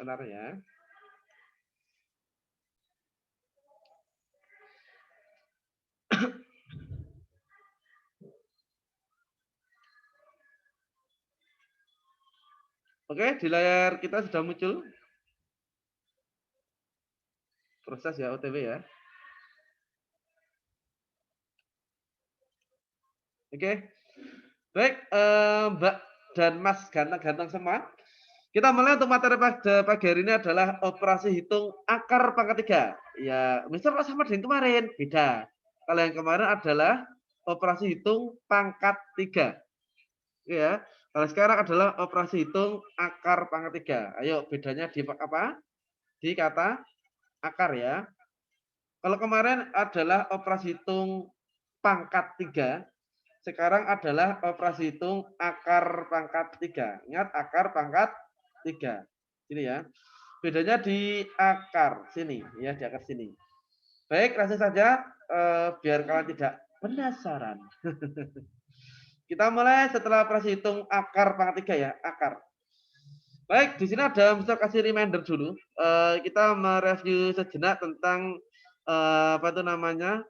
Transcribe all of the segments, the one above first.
Benar ya. Oke, di layar kita sudah muncul proses ya OTW ya. Oke. Baik, Mbak dan Mas ganteng-ganteng semua. Kita mulai untuk materi pada pagi hari ini adalah operasi hitung akar pangkat 3. Ya, Mister kok sama dengan kemarin? Beda. Kalau yang kemarin adalah operasi hitung pangkat 3. Ya. Kalau sekarang adalah operasi hitung akar pangkat 3. Ayo, bedanya di apa? Di kata akar ya. Kalau kemarin adalah operasi hitung pangkat 3, sekarang adalah operasi hitung akar pangkat 3. Ingat akar pangkat 3. Ini ya. Bedanya di akar sini ya, di akar sini. Baik, langsung saja biar kalian tidak penasaran. Kita mulai setelah operasi hitung akar pangkat 3 ya, akar. Baik, di sini ada bisa kasih reminder dulu. Kita mereview sejenak tentang apa itu namanya?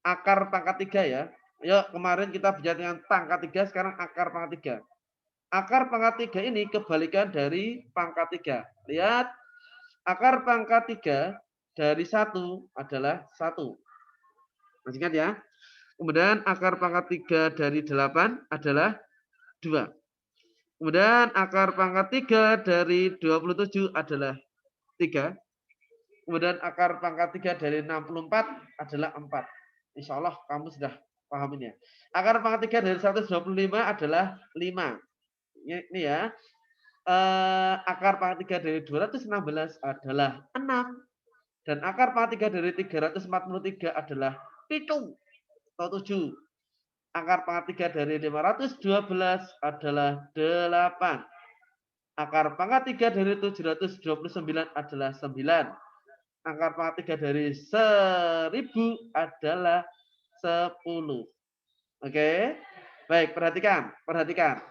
Akar pangkat 3 ya. Yuk, kemarin kita bicara dengan pangkat 3, sekarang akar pangkat 3. Akar pangkat 3 ini kebalikan dari pangkat 3. Lihat, akar pangkat 3 dari 1 adalah 1. Masih ingat ya? Kemudian akar pangkat 3 dari 8 adalah 2. Kemudian akar pangkat 3 dari 27 adalah 3. Kemudian akar pangkat 3 dari 64 adalah 4. Insya Allah kamu sudah paham ini ya. Akar pangkat 3 dari 125 adalah 5. Ini ya. Akar pangkat 3 dari 216 adalah 6. Dan akar pangkat 3 dari 343 adalah 7 atau 7. Akar pangkat 3 dari 512 adalah 8. Akar pangkat 3 dari 729 adalah 9. Akar pangkat 3 dari 1000 adalah 10. Oke. Baik, perhatikan, perhatikan.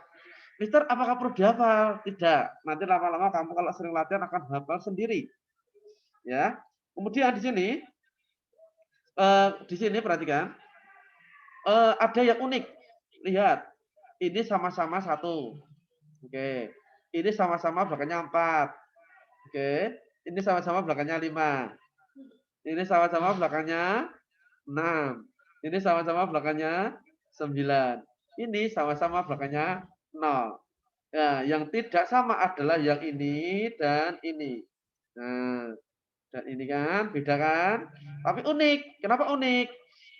Mister, apakah perlu dihafal? Tidak. Nanti lama-lama kamu kalau sering latihan akan hafal sendiri. Ya. Kemudian di sini perhatikan, ada yang unik. Lihat, ini sama-sama 1. Oke. Ini sama-sama belakangnya 4. Oke. Ini sama-sama belakangnya 5. Ini sama-sama belakangnya 6. Ini sama-sama belakangnya 9. Ini sama-sama belakangnya 0. Nah, yang tidak sama adalah yang ini dan ini. Nah, dan ini kan beda kan? Tapi unik. Kenapa unik?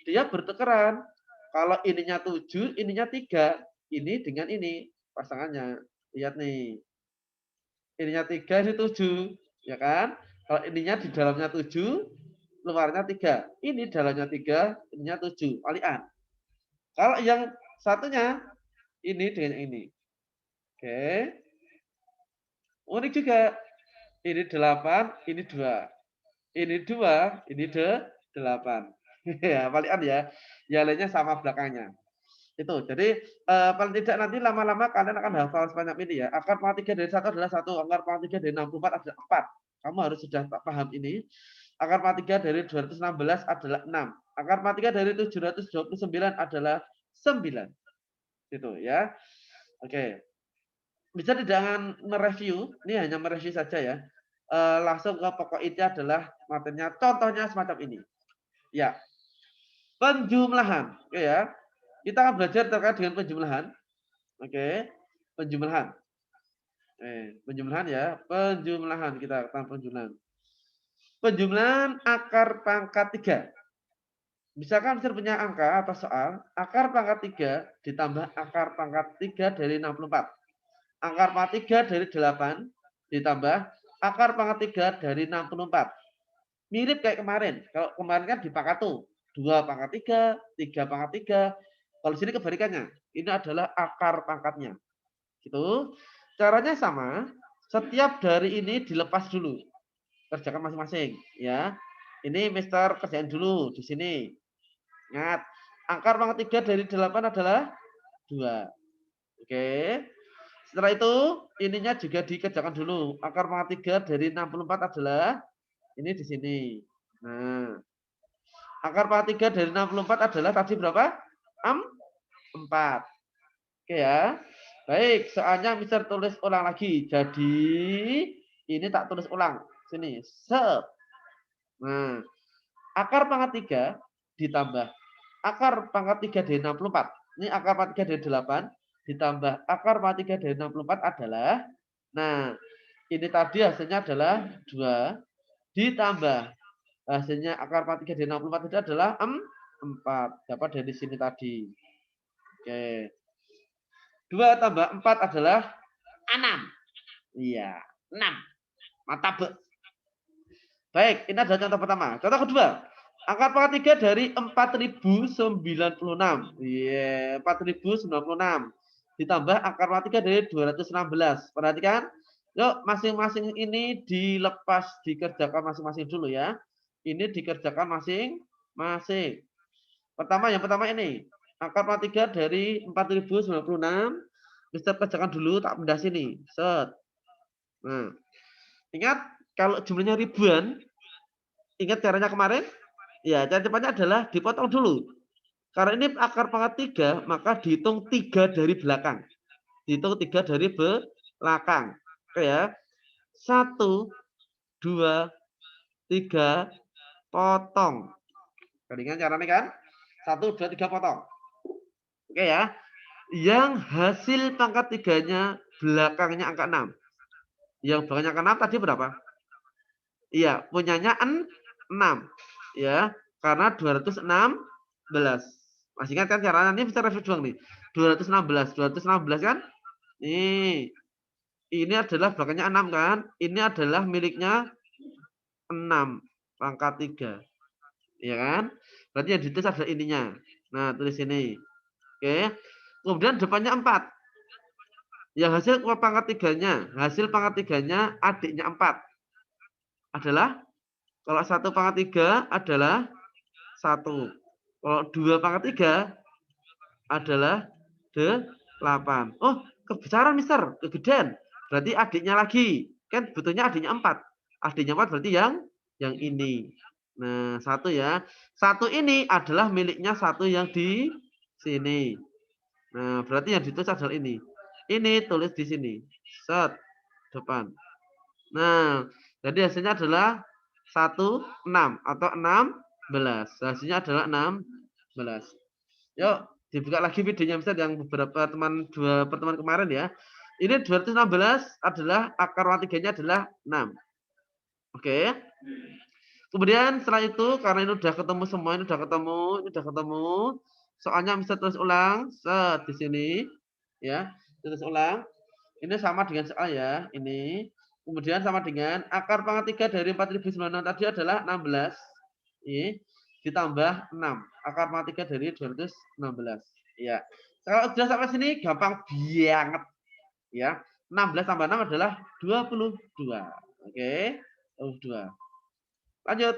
Dia bertukeran. Kalau ininya 7, ininya 3. Ini dengan ini pasangannya. Lihat nih. Ininya 3, ini 7. Ya kan? Kalau ininya di dalamnya 7, luarnya 3. Ini dalamnya 3, ininya 7. Walian. Kalau yang satunya, ini dengan ini. Oke. Unik juga. Ini 8, ini 2. Ini 2, ini 8. Ya, walian ya. Yang lainnya sama belakangnya. Itu. Jadi paling tidak nanti lama-lama kalian akan hafal sebanyak ini ya. Akar pangkat 3 dari 1 adalah 1, akar pangkat 3 dari 64 adalah 4. Kamu harus sudah paham ini. Akar pangkat 3 dari 216 adalah 6. Akar pangkat 3 dari 729 adalah 9. Gitu ya. Oke. Bisa jangan mereview, ini hanya mereview saja ya. Langsung ke pokok inti adalah materinya. Contohnya semacam ini. Ya, penjumlahan. Oke ya. Kita akan belajar terkait dengan penjumlahan. Oke, penjumlahan. Penjumlahan ya, penjumlahan kita tentang penjumlahan. Penjumlahan akar pangkat 3. Misalkan Mister punya angka atau soal, akar pangkat 3 ditambah akar pangkat 3 dari 64. Akar pangkat 3 dari 8 ditambah akar pangkat 3 dari 64. Mirip kayak kemarin. Kalau kemarin kan dipangkat tuh 2 pangkat 3 pangkat 3. Kalau sini kebalikannya. Ini adalah akar pangkatnya. Gitu. Caranya sama. Setiap dari ini dilepas dulu. Kerjakan masing-masing, ya. Ini Mister kerjain dulu di sini. Ingat, akar pangkat 3 dari 8 adalah 2. Oke. Setelah itu, ininya juga dikerjakan dulu. Akar pangkat 3 dari 64 adalah ini di sini. Nah, akar pangkat 3 dari 64 adalah tadi berapa? 4. Oke ya. Baik, soalnya Mister tulis ulang lagi. Jadi, ini tak tulis ulang. Sini. Set. Nah, akar pangkat 3 ditambah akar pangkat 3 dari 64. Ini akar pangkat 3 dari 8 ditambah akar pangkat 3 dari 64 adalah, nah, ini tadi hasilnya adalah 2 ditambah hasilnya akar pangkat 3 dari 64 itu adalah 4. Dapat dari sini tadi. Oke. 2 tambah 4 adalah 6. Iya, 6. Mata be. Baik, ini adalah contoh pertama. Contoh kedua. Akar pangkat 3 dari 4096. Iya, 4096. Ditambah akar pangkat 3 dari 216. Perhatikan. Yuk, masing-masing ini dilepas, dikerjakan masing-masing dulu ya. Ini dikerjakan masing-masing. Yang pertama ini. Akar pangkat 3 dari 4096. Mister kerjakan dulu, tak pindah sini. Set. Nah, ingat kalau jumlahnya ribuan, ingat caranya kemarin? Ya, cara cepatnya adalah dipotong dulu. Karena ini akar pangkat 3, maka dihitung 3 dari belakang. Dihitung 3 dari belakang. Oke ya. 1, 2, 3, potong. Ingat caranya kan? 1, 2, 3, potong. Oke ya. Yang hasil pangkat 3-nya belakangnya angka 6. Yang belakangnya angka 6 tadi berapa? Iya, punyanya 6. Ya, karena 216. Masih ingat kan caranya? Ini bisa review doang nih. 216. 216 kan? Nih. Ini adalah belakangnya 6 kan? Ini adalah miliknya 6 pangkat 3. Iya kan? Berarti yang ditulis adalah ininya. Nah, tulis ini. Oke. Kemudian depannya 4. Yang hasil pangkat 3-nya, hasil pangkat 3-nya adiknya 4 adalah, kalau 1 pangkat 3 adalah 1. Kalau 2 pangkat 3 adalah 8. Oh, kebesaran Mister, kegedean. Berarti adiknya lagi. Kan butuhnya adiknya 4. Adiknya 4 berarti yang ini. Nah, 1 ya. 1 ini adalah miliknya 1 yang di sini. Nah, berarti yang ditulis adalah ini. Ini tulis di sini. Set. Depan. Nah, jadi hasilnya adalah 1, 6 atau 16. Hasilnya adalah 16. Yuk, dibuka lagi videonya Mister yang beberapa dua pertemuan kemarin ya. Ini 216 adalah akar pangkat 3-nya adalah 6. Oke. Kemudian setelah itu karena ini udah ketemu semua, ini udah ketemu. Soalnya Mister tulis ulang di sini ya, tulis ulang. Ini sama dengan soal ya, ini. Kemudian sama dengan akar pangkat 3 dari 4096 tadi adalah 16. Ini ditambah 6. Akar pangkat 3 dari 216. Ya. Kalau sudah sampai sini gampang banget ya. 16 tambah 6 adalah 22. Oke. 22. Lanjut.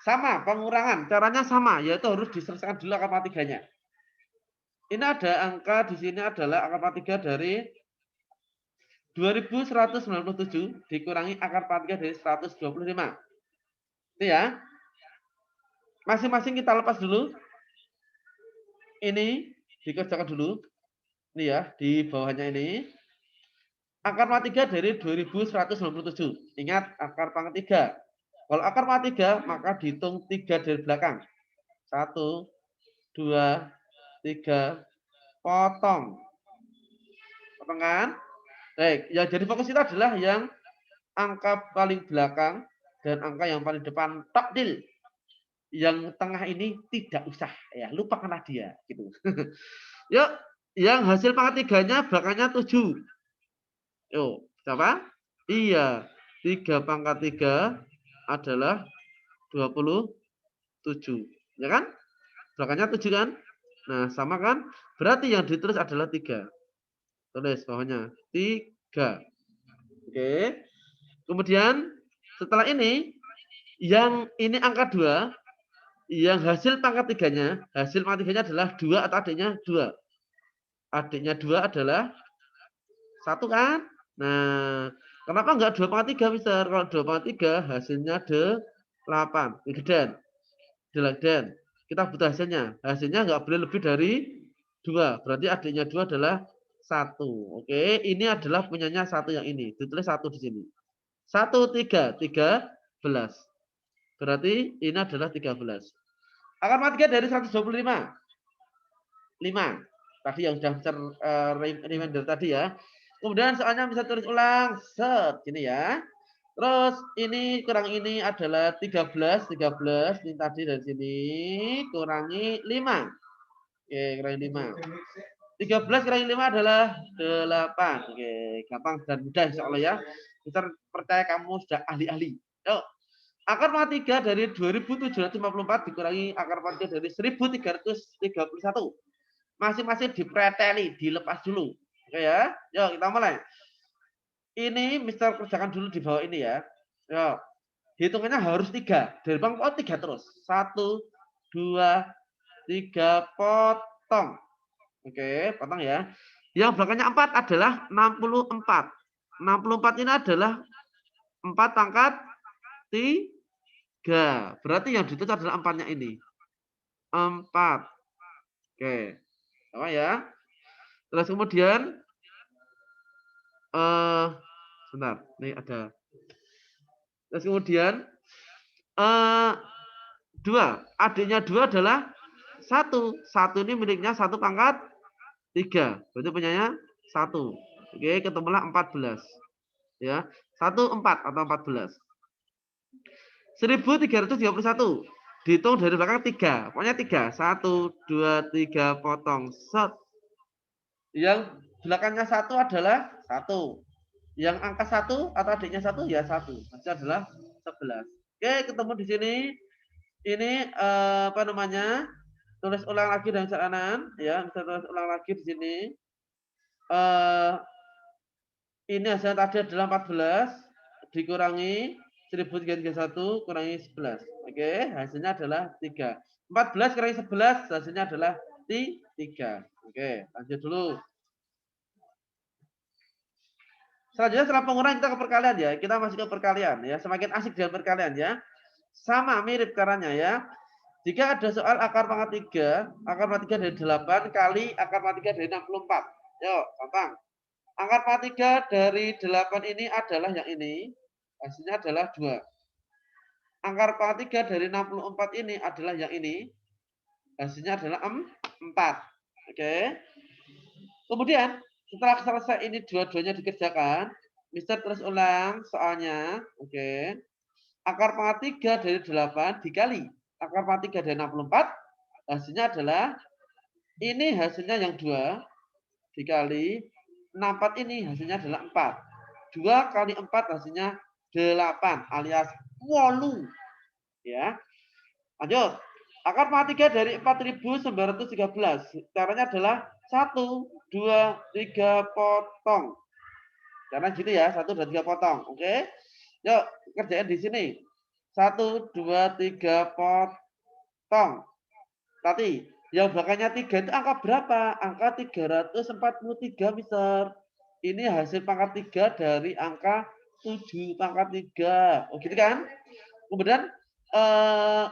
Sama pengurangan, caranya sama, yaitu harus diselesaikan dulu akar pangkat 3-nya. Ini ada angka di sini adalah akar pangkat 3 dari 2197 dikurangi akar pangkat 3 dari 125. Itu ya. Masing-masing kita lepas dulu. Ini dikerjakan dulu. Ini ya, di bawahnya ini. Akar pangkat 3 dari 2197. Ingat akar pangkat 3. Kalau akar pangkat 3 maka dihitung 3 dari belakang. 1, 2, 3, potong. Potong kan? Baik, yang jadi fokus kita adalah yang angka paling belakang dan angka yang paling depan. Takdil. Yang tengah ini tidak usah ya, lupakanlah dia gitu. Yuk, yang hasil pangkat 3-nya belakangnya 7. Yuk, siapa? Iya, 3 pangkat 3 adalah 27. Ya kan? Belakangnya 7 kan? Nah, sama kan? Berarti yang ditulis adalah 3. Tulis bawahnya 3. Oke. Kemudian setelah ini yang ini angka 2, yang hasil pangkat 3-nya, hasil pangkat 3-nya adalah 2 atau adiknya 2. Adiknya 2 adalah 1 kan? Nah, kenapa enggak 2/3, Mister? Kalau 2/3 hasilnya 8. Gedean. Deladan. Kita butuh hasilnya. Hasilnya enggak boleh lebih dari 2. Berarti adiknya 2 adalah 1. Oke, ini adalah punyanya 1 yang ini. Ditulis 1 di sini. 1, 3. 13. Berarti ini adalah 13. Akar pangkat 3 dari 125. 5. Tadi yang sudah reminder tadi ya. Kemudian soalnya bisa tulis ulang. Set. Gini ya. Terus ini kurang ini adalah 13. 13. Ini tadi dari sini. Kurangi 5. Oke, kurangi 5. 13 kurangi 5 adalah 8. Oke, gampang dan mudah insya Allah ya. Kita percaya kamu sudah ahli-ahli. Yuk. Akar pangkat 3 dari 2754 dikurangi akar pangkat 3 dari 1331. Masing-masing dipreteli, dilepas dulu. Oke ya. Yuk kita mulai. Ini Mister kerjakan dulu di bawah ini ya. Yuk. Hitungannya harus 3. Dari bang 3 terus. 1, 2, 3, potong. Oke, potong ya. Yang belakangnya 4 adalah 64. 64 ini adalah 4 pangkat 3. Berarti yang ditulis adalah 4-nya ini. 4. Oke. Sama ya. Terus kemudian sebentar, ini ada. Terus kemudian 2. Adiknya 2 adalah 1. 1 ini miliknya 1 pangkat 3. Berarti punyanya 1. Oke, ketemulah 14. Ya. 1, 4 atau 14. 1331. Dihitung dari belakang 3. Pokoknya 3. 1, 2, 3, potong. Set. Yang belakangnya 1 adalah 1. Yang angka 1 atau adiknya 1 ya 1. Hasilnya adalah 11. Oke, ketemu di sini. Ini apa namanya? Tulis ulang lagi dengan kanan ya, bisa tulis ulang lagi di sini. Ini hasilnya tadi adalah 14 dikurangi 1331 kurangi 11. Oke, hasilnya adalah 3. 14 kurangi 11 hasilnya adalah 3. Oke, lanjut dulu. Selanjutnya setelah pengurangan kita ke perkalian ya. Kita masuk ke perkalian ya. Semakin asik dengan perkalian ya. Sama mirip caranya ya. Jika ada soal akar pangkat 3, akar pangkat 3 dari 8 kali akar pangkat 3 dari 64. Yuk, gampang. Akar pangkat 3 dari 8 ini adalah yang ini. Hasilnya adalah 2. Akar pangkat 3 dari 64 ini adalah yang ini. Hasilnya adalah 4. Oke. Kemudian setelah selesai ini dua-duanya dikerjakan, Mister terus ulang soalnya. Oke. Akar pangkat 3 dari 8 dikali akar pangkat 3 dari 64, hasilnya adalah ini hasilnya yang 2 dikali 64 ini hasilnya adalah 4. 2 kali 4 hasilnya 8 alias 8. Ya. Lanjut. Akar pangkat 3 dari 4913. Caranya adalah 1, 2, 3 potong. Karena gini ya, 1, 2, 3 potong. Oke. Yuk, kerjain di sini. 1, 2, 3 potong. Tadi yang belakangnya 3 itu angka berapa? Angka 343, Mister. Ini hasil pangkat 3 dari angka 7 pangkat 3. Oh, gitu kan? Kemudian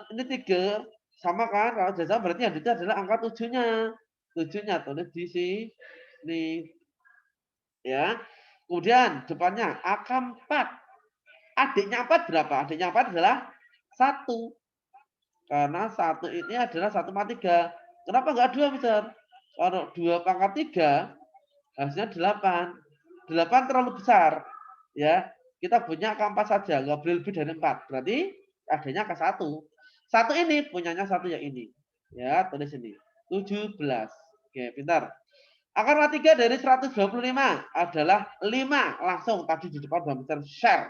ini 3 sama kan? Kalau jasa berarti yang itu adalah angka 7-nya. 7-nya tulis di sini. Ya. Kemudian depannya angka 4. Adiknya 4 berapa? Adiknya 4 adalah 1. Karena 1 ini adalah 1 pangkat 3. Kenapa enggak 2, Mister? Kalau 2 pangkat 3 hasilnya 8. 8 terlalu besar. Ya. Kita punya angka 4 saja, enggak boleh lebih dari 4. Berarti adanya angka 1. 1 ini punyanya 1 yang ini. Ya, tulis ini. 17. Oke, pintar. Akar pangkat 3 dari 125 adalah 5. Langsung tadi di depan sudah Mister share.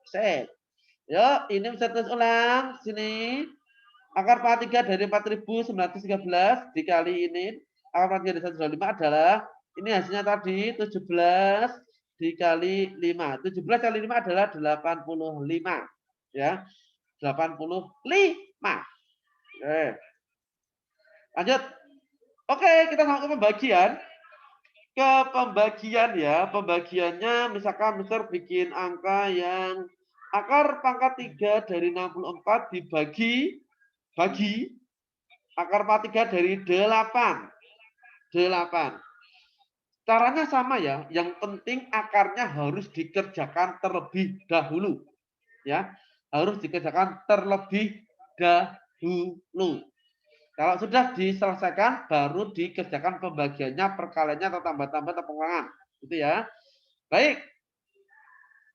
Set. Yuk, ini bisa tulis ulang. Sini. Akar pangkat 3 dari 4913 dikali ini. Akar pangkat 3 dari 125 adalah ini hasilnya tadi 17 dikali 5. 17 kali 5 adalah 85. Ya. 85. Oke. Lanjut. Oke, kita sama ke pembagian. ke pembagian ya. Pembagiannya misalkan Mister bikin angka yang akar pangkat 3 dari 64 bagi akar pangkat 3 dari 8. 8. Caranya sama ya, yang penting akarnya harus dikerjakan terlebih dahulu. Ya, harus dikerjakan terlebih dahulu. Kalau sudah diselesaikan, baru dikerjakan pembagiannya, perkaliannya atau tambah-tambah atau pengurangan. Gitu ya. Baik.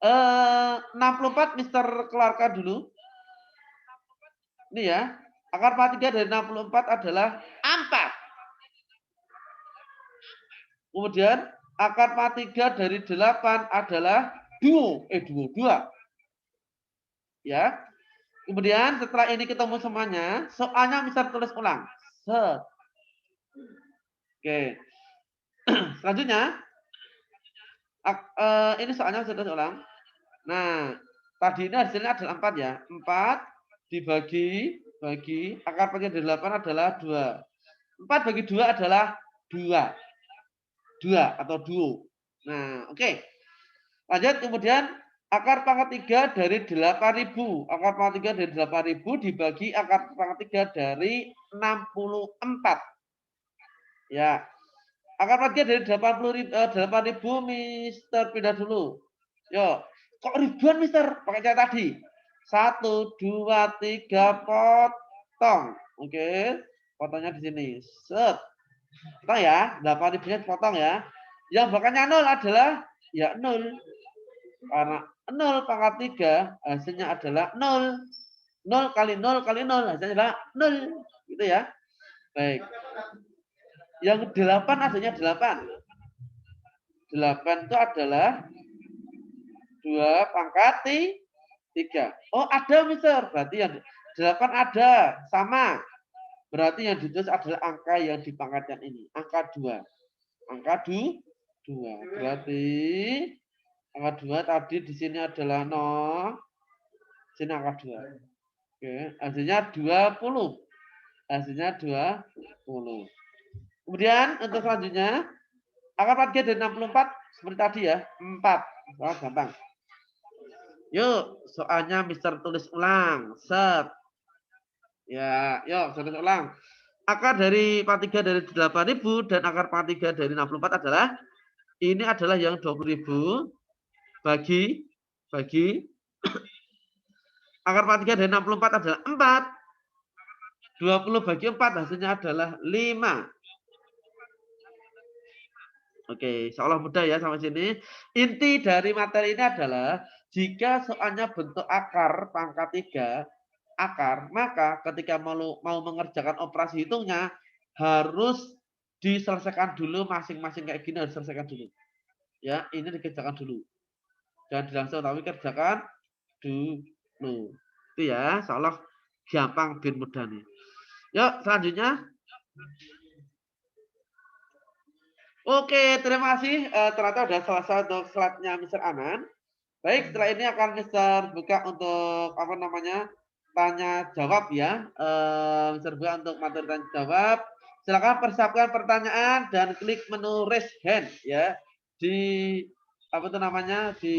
64 Mister keluarkan dulu. Ini ya. Akar pangkat 3 dari 64 adalah 4. Kemudian akar pangkat 3 dari 8 adalah 2. Ya. Kemudian setelah ini ketemu semuanya, soalnya bisa tulis ulang. Set. Oke. Selanjutnya, ini soalnya bisa tulis ulang. Nah, tadi ini hasilnya adalah 4 ya. 4 dibagi akar pangkat dari 8 adalah 2. 4 bagi 2 adalah 2. 2 atau duo. Nah, oke. Lanjut kemudian akar pangkat 3 dari 8.000. Akar pangkat 3 dari 8.000 dibagi akar pangkat 3 dari 64. Ya. Akar pangkat 3 dari 8.000 Mister pindah dulu. Yo, kok ribuan Mister? Pakai cara tadi. 1, 2, 3 potong. Oke. Potongnya di sini. Set. Potong ya. 8.000-nya potong ya. Yang belakangnya 0 adalah ya 0. Karena 0 pangkat 3 hasilnya adalah 0. 0 kali 0 kali 0 hasilnya adalah 0. Gitu ya. Baik. Yang 8 adanya 8. 8 itu adalah 2 pangkat 3. Oh, ada Mister. Berarti yang 8 ada. Sama. Berarti yang ditulis adalah angka yang di pangkat yang ini. Angka 2. Angka 2. Berarti angka 2 tadi di sini adalah 0. Sini angka 2. Oke, hasilnya 20. Hasilnya 20. Kemudian untuk selanjutnya, akar pangkat dari 64 seperti tadi ya, 4. Wah, gampang. Yuk, soalnya Mister tulis ulang. Set. Ya, yuk, tulis ulang. Akar dari pangkat 3 dari 8.000 dan akar pangkat 3 dari 64 adalah ini adalah yang 20.000 bagi akar pangkat 3 dari 64 adalah 4. 20 bagi 4 hasilnya adalah 5. Oke, seolah mudah ya sampai sini. Inti dari materi ini adalah jika soalnya bentuk akar pangkat 3, akar, maka ketika mau mengerjakan operasi hitungnya harus diselesaikan dulu masing-masing kayak gini harus diselesaikan dulu. Ya, ini dikerjakan dulu. Jangan langsung tapi kerjakan dulu. Itu ya, seolah gampang bin mudah nih. Yuk, selanjutnya. Oke, terima kasih. Ternyata sudah selesai untuk slide-nya Mister Anan. Baik, setelah ini akan Mister buka untuk apa namanya tanya jawab ya. Mister buka untuk materi tanya jawab. Silakan persiapkan pertanyaan dan klik menu raise hand ya di apa itu namanya di